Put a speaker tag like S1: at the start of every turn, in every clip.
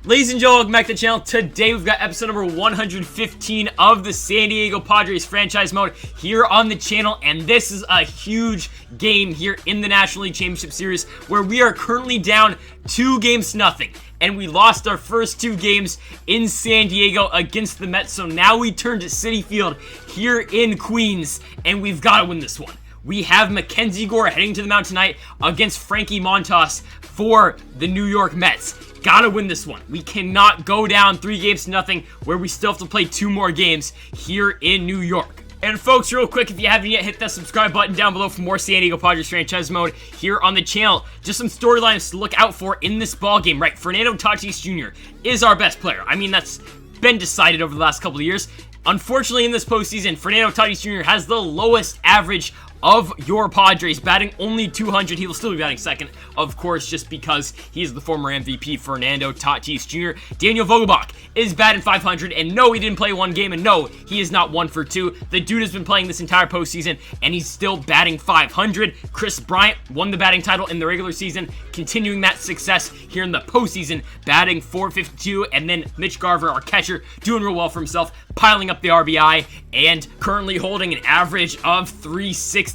S1: Ladies and gentlemen, welcome back to the channel. Today we've got episode number 115 of the San Diego Padres franchise mode here on the channel, and this is a huge game here in the National League Championship Series where we are currently down 2-0, and we lost our first 2 games in San Diego against the Mets, so now we turn to Citi Field here in Queens, and we've got to win this one. We have Mackenzie Gore heading to the mound tonight against Frankie Montas for the New York Mets. Gotta win this one. We cannot go down 3-0 where we still have to play 2 more games here in New York. And folks, real quick, if you haven't yet, hit that subscribe button down below for more San Diego Padres franchise mode here on the channel. Just some storylines to look out for in this ball game. Right, Fernando Tatis Jr. is our best player. I mean, that's been decided over the last couple of years. Unfortunately, in this postseason, Fernando Tatis Jr. has the lowest average of your Padres, batting only 200. He will still be batting second, of course, just because he is the former MVP, Fernando Tatis Jr. Daniel Vogelbach is batting 500, and no, he didn't play 1 game, and no, he is not 1 for 2. The dude has been playing this entire postseason, and he's still batting 500. Chris Bryant won the batting title in the regular season, continuing that success here in the postseason, batting 452, and then Mitch Garver, our catcher, doing real well for himself, piling up the RBI, and currently holding an average of 367.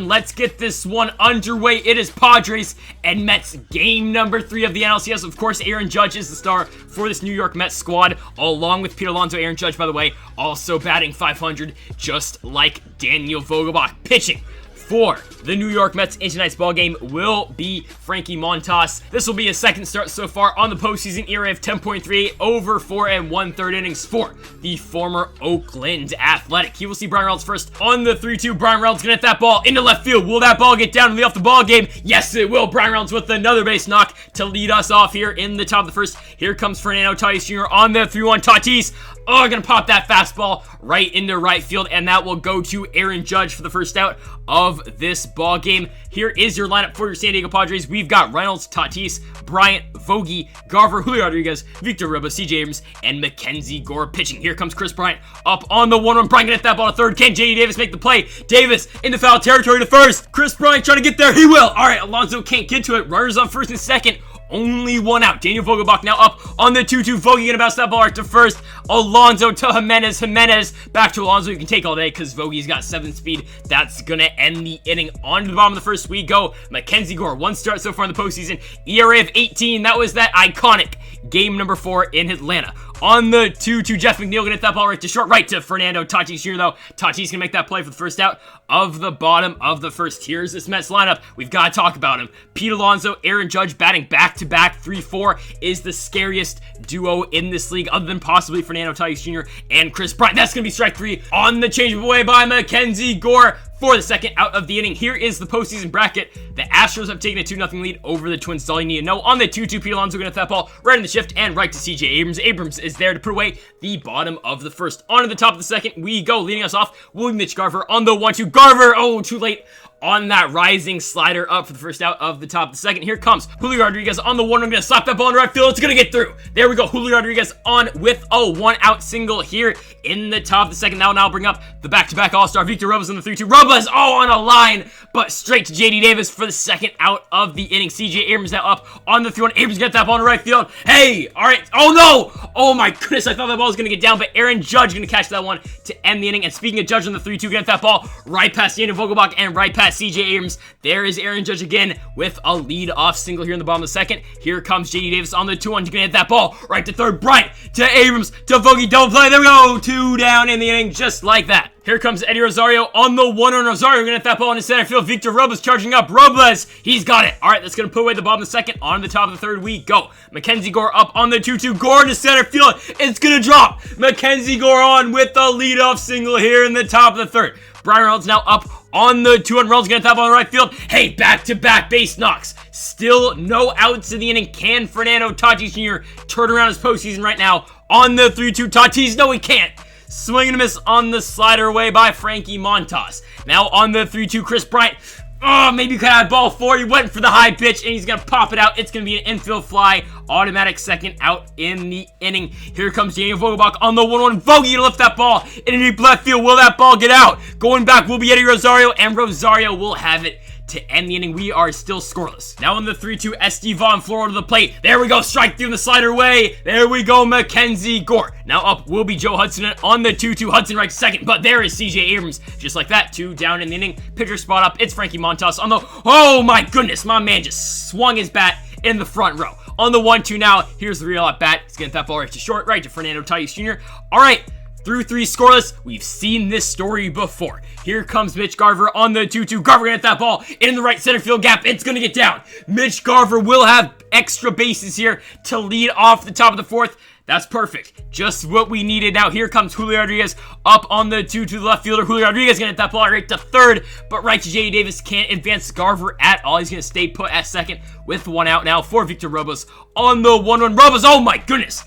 S1: Let's get this one underway. It is Padres and Mets game number 3 of the NLCS. Of course, Aaron Judge is the star for this New York Mets squad, along with Pete Alonso. Aaron Judge, by the way, also batting 500, just like Daniel Vogelbach. Pitching for the New York Mets in tonight's ball game will be Frankie Montas. This will be his second start so far on the postseason, ERA of 10.38 over 4 1/3 innings for the former Oakland Athletic. He will see Brian Reynolds first on the 3-2. Brian Reynolds gonna hit that ball into left field. Will that ball get down and lead off the ball game? Yes, it will. Brian Reynolds with another base knock to lead us off here in the top of the first. Here comes Fernando Tatis Jr. on the 3-1. Tatis, gonna pop that fastball right into right field, and that will go to Aaron Judge for the first out of this ball game. Here is your lineup for your San Diego Padres. We've got Reynolds, Tatis, Bryant, Vogie, Garver, Julio Rodriguez, Victor Robles, CJ Abrams, and Mackenzie Gore pitching. Here comes Chris Bryant up on the 1-1. Bryant gonna hit that ball to third. Can JD Davis make the play? Davis into foul territory to first. Chris Bryant trying to get there. He will. All right, Alonso can't get to it. Runners on first and second. Only 1 out. Daniel Vogelbach now up on the 2-2. Vogie gonna bounce that ball right to first. Alonso to Jimenez. Jimenez back to Alonso. You can take all day because Vogie's got 7 speed. That's gonna end the inning. On to the bottom of the first we go. Mackenzie Gore, 1 start so far in the postseason. ERA of 18. That was that iconic game number 4 in Atlanta. On the 2-2, Jeff McNeil gonna hit that ball right to short, right to Fernando Tatis Jr. though. Tatis gonna make that play for the first out of the bottom of the first. Here's this Mets lineup. We've got to talk about him. Pete Alonso, Aaron Judge batting back-to-back 3-4 is the scariest duo in this league, other than possibly Fernando Tatis Jr. and Chris Bryant. That's gonna be strike 3 on the change away by Mackenzie Gore for the second out of the inning. Here is the postseason bracket. The Astros have taken a 2-0 lead over the Twins. That's all you need to know. On the 2-2, Pete Alonso gonna hit that ball right in the shift and right to CJ Abrams. Abrams is there to put away the bottom of the first. On to the top of the second we go. Leading us off will be Mitch Garver on the 1-2. Garver, too late on that rising slider up for the first out of the top of the second. Here comes Julio Rodriguez on the 1. I'm going to slap that ball in right field. It's going to get through. There we go. Julio Rodriguez on with a 1-out single here in the top of the second. That will now bring up the back-to-back All-Star Victor Robles on the 3-2. Robles, on a line, but straight to JD Davis for the second out of the inning. CJ Abrams now up on the 3-1. Abrams gets that ball in right field. Hey, all right. Oh, no. Oh, my goodness. I thought that ball was going to get down, but Aaron Judge going to catch that one to end the inning. And speaking of Judge on the 3-2, get that ball right past Daniel Vogelbach and right past CJ Abrams. There is Aaron Judge again with a lead-off single here in the bottom of the second. Here comes JD Davis on the 2-1. He's going to hit that ball right to third. Bryant to Abrams to Vogie. Double play. There we go. 2 down in the inning just like that. Here comes Eddie Rosario on the 1-1. Rosario going to hit that ball in the center field. Victor Robles charging up. Robles, he's got it. All right, that's going to put away the bottom of the second. On the top of the third we go. Mackenzie Gore up on the 2-2. Gore to center field. It's going to drop. Mackenzie Gore on with the leadoff single here in the top of the third. Brian Reynolds now up on the 2-1. Reynolds going to tap on the right field. Hey, back-to-back base knocks. Still no outs in the inning. Can Fernando Tatis Jr. turn around his postseason right now? On the 3-2. Tatis, no, he can't. Swing and a miss on the slider away by Frankie Montas. Now on the 3-2, Chris Bryant. Maybe you could have ball 4. He went for the high pitch, and he's going to pop it out. It's going to be an infield fly. Automatic second out in the inning. Here comes Daniel Vogelbach on the 1-1. Vogie to lift that ball in deep left field. Will that ball get out? Going back will be Eddie Rosario, and Rosario will have it to end the inning. We are still scoreless. Now on the 3-2, Estevan Floro to the plate. There we go. Strike through the slider way. There we go. Mackenzie Gore. Now up will be Joe Hudson on the 2-2. Hudson right to second, but there is CJ Abrams. Just like that, 2 down in the inning. Pitcher spot up. It's Frankie Montas on the... Oh my goodness. My man just swung his bat in the front row. On the 1-2 now, here's the real at bat. He's getting that ball right to short, right to Fernando Tatis Jr. All right. Through 3 scoreless, we've seen this story before. Here comes Mitch Garver on the 2-2. Garver gonna get that ball in the right center field gap. It's gonna get down. Mitch Garver will have extra bases here to lead off the top of the 4th. That's perfect. Just what we needed. Now here comes Julio Rodriguez up on the 2-2 to the left fielder. Julio Rodriguez gonna hit that ball right to 3rd, but right to J.D. Davis. Can't advance Garver at all. He's gonna stay put at 2nd with 1 out now for Victor Robles on the 1-1. Robles, oh my goodness.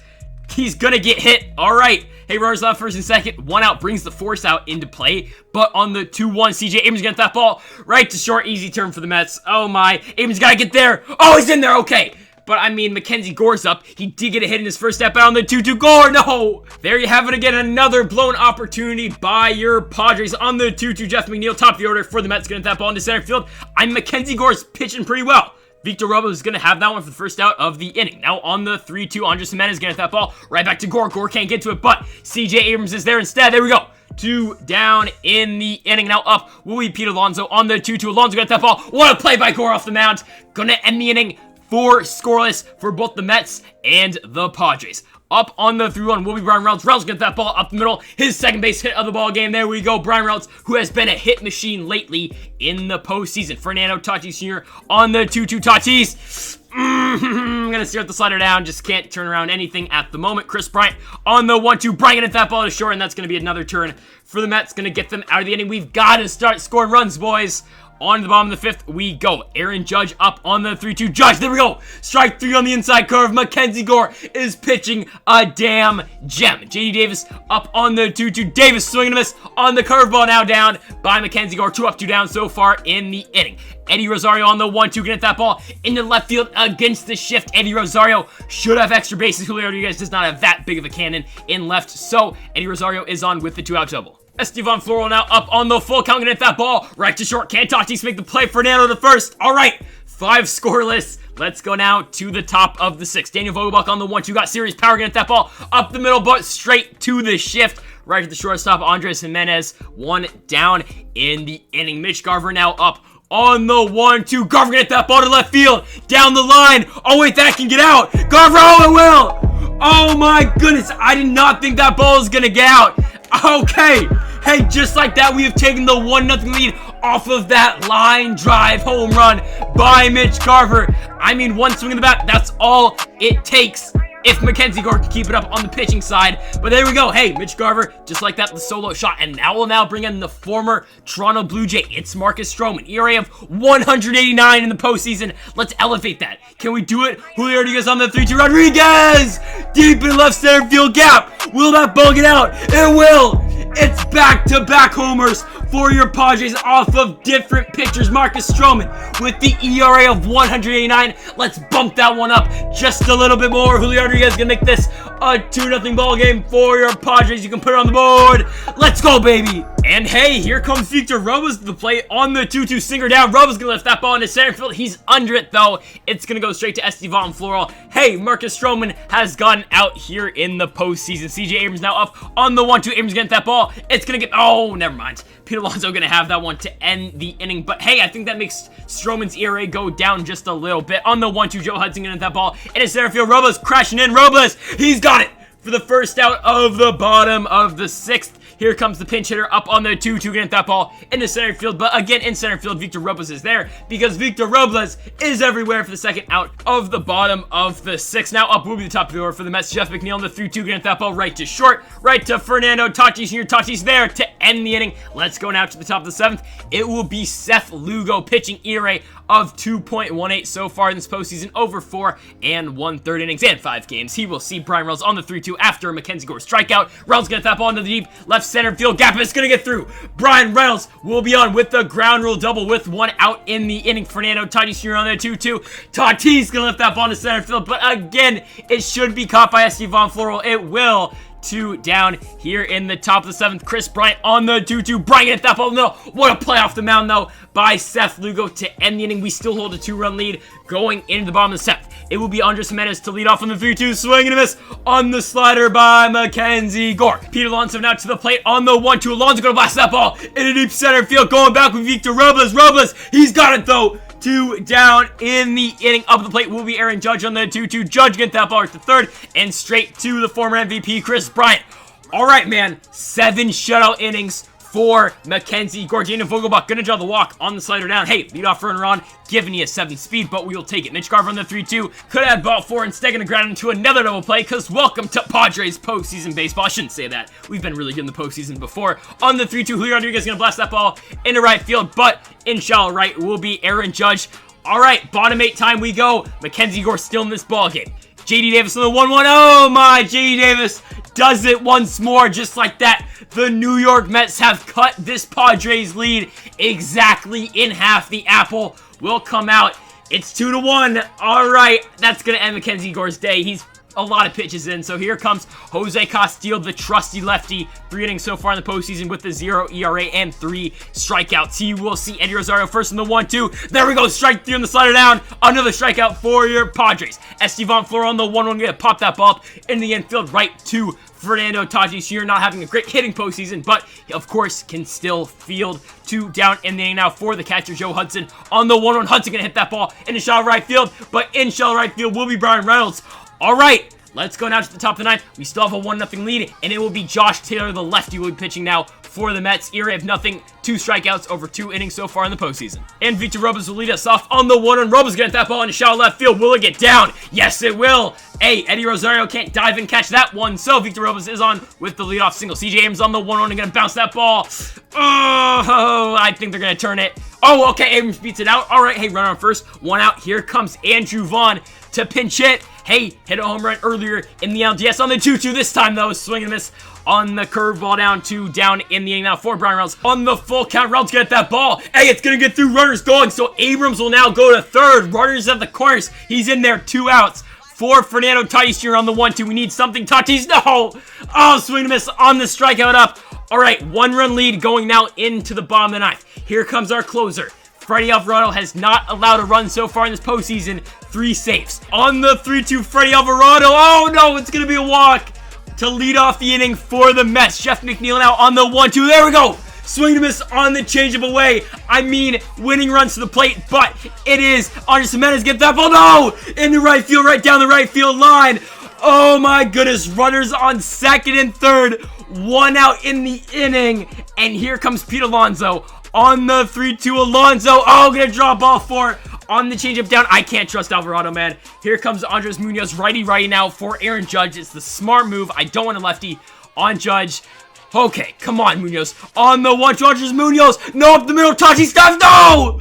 S1: He's gonna get hit. All right. Hey, runners left, 1st and 2nd. 1 out brings the force out into play. But on the 2-1, CJ Abrams gonna get that ball right to short. Easy turn for the Mets. Oh my. Abrams gotta get there. Oh, he's in there. Okay. But I mean, Mackenzie Gore's up. He did get a hit in his first step out on the 2-2. Gore, no! There you have it again. Another blown opportunity by your Padres on the 2-2. Jeff McNeil, top of the order for the Mets. Gonna get that ball into center field. Mackenzie Gore's pitching pretty well. Victor Robles is going to have that one for the first out of the inning. Now on the 3-2, Andres Gimenez going to get that ball right back to Gore. Gore can't get to it, but CJ Abrams is there instead. There we go. 2 down in the inning. Now up will be Pete Alonso on the 2-2. Alonso got that ball. What a play by Gore off the mound. Going to end the inning 4 scoreless for both the Mets and the Padres. Up on the 3-1 will be Brian Reynolds. Reynolds gets that ball up the middle. His second base hit of the ball game. There we go. Brian Reynolds, who has been a hit machine lately in the postseason. Fernando Tatis Jr. on the 2-2. Tatis. I'm going to stare at the slider down. Just can't turn around anything at the moment. Chris Bryant on the 1-2. Bryant gonna hit that ball to short, and that's going to be another turn for the Mets. Going to get them out of the inning. We've got to start scoring runs, boys. On to the bottom of the 5th we go. Aaron Judge up on the 3-2. Judge, there we go. Strike 3 on the inside curve. Mackenzie Gore is pitching a damn gem. J.D. Davis up on the 2-2. Davis swinging a miss on the curveball, now down by Mackenzie Gore. 2 up, 2 down so far in the inning. Eddie Rosario on the 1-2. Gonna hit that ball into left field against the shift. Eddie Rosario should have extra bases. Julio Rodriguez does not have that big of a cannon in left, so Eddie Rosario is on with the 2-out double. Estevan Floro now up on the full count. Gonna hit that ball right to short. Can't Tatis make the play. Fernando to 1st. All right, 5 scoreless. Let's go now to the top of the 6th. Daniel Vogelbach on the 1-2. Got serious power. Gonna hit that ball up the middle, but straight to the shift. Right to the shortstop, Andres Gimenez. 1 down in the inning. Mitch Garver now up on the 1-2. Garver gonna hit that ball to left field. Down the line. Oh, wait, that can get out. Garver, oh, it will. Oh, my goodness. I did not think that ball was gonna get out. Okay. Hey, just like that, we have taken the 1-0 lead off of that line drive home run by Mitch Garver. I mean, 1 swing of the bat, that's all it takes if Mackenzie Gore can keep it up on the pitching side. But there we go. Hey, Mitch Garver, just like that, the solo shot. And now we'll bring in the former Toronto Blue Jay. It's Marcus Stroman. ERA of 189 in the postseason. Let's elevate that. Can we do it? Julio Rodriguez on the 3-2. Rodriguez! Deep in left center field gap. Will that ball get out? It will! It's back-to-back homers for your Padres off of different pitchers. Marcus Stroman with the ERA of 189. Let's bump that one up just a little bit more. Julio Rodriguez gonna make this a 2-0 ball game for your Padres. You can put it on the board. Let's go, baby. And hey, here comes Victor Robles to the plate on the 2-2 sinker down. Robles gonna lift that ball into center field. He's under it though. It's gonna go straight to Estevan Floro. Hey, Marcus Stroman has gotten out here in the postseason. CJ Abrams now up on the 1-2. Abrams getting that ball. It's gonna get, oh, never mind. Pete Alonso gonna have that one to end the inning. But hey, I think that makes Stroman's ERA go down just a little bit. On the 1-2, Joe Hudson gonna hit that ball into center field. Robles crashing in. Robles, he's got it for the first out of the bottom of the 6th. Here comes the pinch hitter up on the 2-2, gonna hit that ball into center field. But again, in center field, Victor Robles is there because Victor Robles is everywhere for the second out of the bottom of the 6th. Now up will be the top of the order for the Mets. Jeff McNeil on the 3-2, gonna hit that ball right to short, right to Fernando Tatis Jr. Tatis there to end the inning. Let's go now to the top of the 7th. It will be Seth Lugo pitching, ERA of 2.18 so far in this postseason, over 4 1/3 innings and 5 games. He will see Brian Reynolds on the 3-2 after a Mackenzie Gore strikeout. Reynolds gonna tap ball into the deep left center field gap. It's gonna get through. Brian Reynolds will be on with the ground rule double with 1 out in the inning. Fernando Tatis Jr. on the 2-2. Tatis gonna lift that ball into center field, but again, it should be caught by Estevan Floro. It will. 2 down here in the top of the 7th. Chris Bryant on the 2-2. Bryant hit that ball. No, what a play off the mound, though, by Seth Lugo to end the inning. We still hold a 2-run lead going into the bottom of the 7th. It will be Andres Jimenez to lead off on the 3-2. Swing and a miss on the slider by Mackenzie Gore. Pete Alonso now to the plate on the 1-2. Alonso going to blast that ball into deep center field. Going back with Victor Robles. Robles, he's got it, though. 2 down in the inning. Up the plate will be Aaron Judge on the 2-2. Judge get that ball to third and straight to the former MVP, Chris Bryant. All right, man. 7 shutout innings for Mackenzie Gore. Daniel Vogelbach gonna draw the walk on the slider down. Hey, leadoff runner on, giving you a 7 speed, but we will take it. Mitch Garver on the 3-2. Could have had ball 4, instead gonna ground into another double play, because welcome to Padres postseason baseball. I shouldn't say that. We've been really good in the postseason before. On the 3-2, Julio Rodriguez gonna blast that ball into right field, but in shallow right will be Aaron Judge. All right, bottom 8 time we go. Mackenzie Gore still in this ball game. JD Davis on the 1-1. Oh my, JD Davis does it once more, just like that. The New York Mets have cut this Padres lead exactly in half. The apple will come out. It's 2-1. All right, that's going to end Mackenzie Gore's day. He's a lot of pitches in. So here comes Jose Castillo, the trusty lefty. 3 innings so far in the postseason with the 0 ERA and 3 strikeouts. You will see Eddie Rosario first in the 1-2. There we go. Strike 3 on the slider down. Another strikeout for your Padres. Estevan Floro on the 1-1. Gonna pop that ball up in the infield right to Fernando Tatis Jr. Not having a great hitting postseason, but of course can still field. 2 down in the inning now for the catcher, Joe Hudson. On the 1-1, Hudson gonna hit that ball in the shallow right field, but in shallow right field will be Brian Reynolds. All right, let's go now to the top of the 9th. We still have a 1-0 lead, and it will be Josh Taylor, the lefty, will be pitching now for the Mets. ERA of nothing, 2 strikeouts over 2 innings so far in the postseason. And Victor Robles will lead us off on the 1-1. Robles gonna hit that ball in the shallow left field. Will it get down? Yes, it will. Hey, Eddie Rosario can't dive and catch that one, so Victor Robles is on with the leadoff single. CJ Abrams on the 1-1 and gonna bounce that ball. Oh, I think they're gonna turn it. Oh, okay, Abrams beats it out. All right, hey, runner on first, 1 out. Here comes Andrew Vaughn to pinch hit. Hey, hit a home run earlier in the LDS on the 2-2 this time, though. Swing and miss on the curveball down 2 down in the inning now for Brian Reynolds. On the full count, Reynolds get that ball. Hey, it's going to get through runners going, so Abrams will now go to third. Runners at the corners. He's in there, 2 outs. For Fernando Tatis Jr. on the 1-2. We need something. Tatis, no! Oh, swing and miss on the strikeout up. All right, 1-run lead going now into the bottom of the 9th. Here comes our closer. Freddie Alvarado has not allowed a run so far in this postseason. 3 saves. On the 3-2, Freddie Alvarado. Oh, no, it's going to be a walk to lead off the inning for the Mets. Jeff McNeil now on the 1-2. There we go. Swing and miss on the changeup away. I mean, winning runs to the plate, but it is Andres Jimenez get that ball. No! In the right field, right down the right field line. Oh, my goodness. Runners on second and third. 1 out in the inning. And here comes Pete Alonso. On the 3-2, Alonso. Oh, gonna draw ball 4 on the changeup down. I can't trust Alvarado, man. Here comes Andres Munoz, righty now for Aaron Judge. It's the smart move. I don't want a lefty on Judge. Okay, come on, Munoz. On the 1-2, Andres Munoz. No, up the middle, Tatis stuff. No!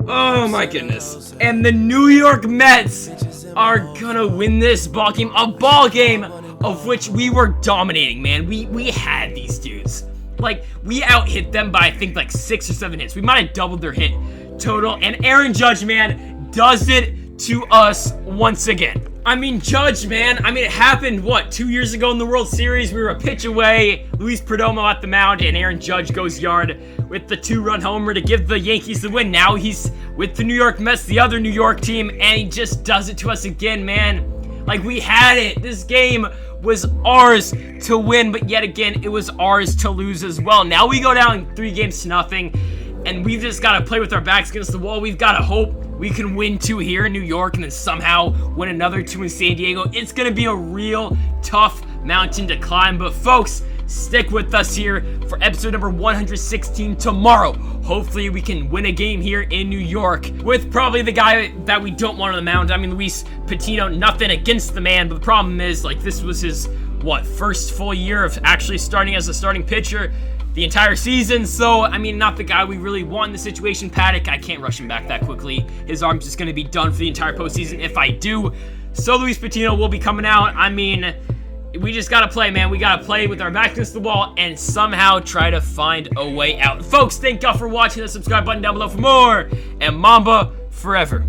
S1: Oh, my goodness. And the New York Mets are gonna win this ball game. A ball game of which we were dominating, man. We had these dudes. Like, we out-hit them by, I think, like 6 or 7 hits. We might have doubled their hit total. And Aaron Judge, man, does it to us once again. I mean, Judge, man. I mean, it happened, what, 2 years ago in the World Series? We were a pitch away. Luis Perdomo at the mound, and Aaron Judge goes yard with the 2-run homer to give the Yankees the win. Now he's with the New York Mets, the other New York team, and he just does it to us again, man. Like, we had it. This game was ours to win, but yet again, it was ours to lose as well. Now we go down 3-0, and we've just got to play with our backs against the wall. We've got to hope we can win 2 here in New York and then somehow win another 2 in San Diego. It's going to be a real tough mountain to climb, but folks, stick with us here for episode number 116 tomorrow. Hopefully we can win a game here in New York with probably the guy that we don't want on the mound. I mean, Luis Patino, nothing against the man, but the problem is, like, this was his, first full year of actually starting as a starting pitcher the entire season. So, I mean, not the guy we really want in the situation. Paddock, I can't rush him back that quickly. His arm's just going to be done for the entire postseason if I do. So Luis Patino will be coming out. I mean, we just got to play, man. We got to play with our back against the wall and somehow try to find a way out. Folks, thank y'all for watching. The subscribe button down below for more. And Mamba forever.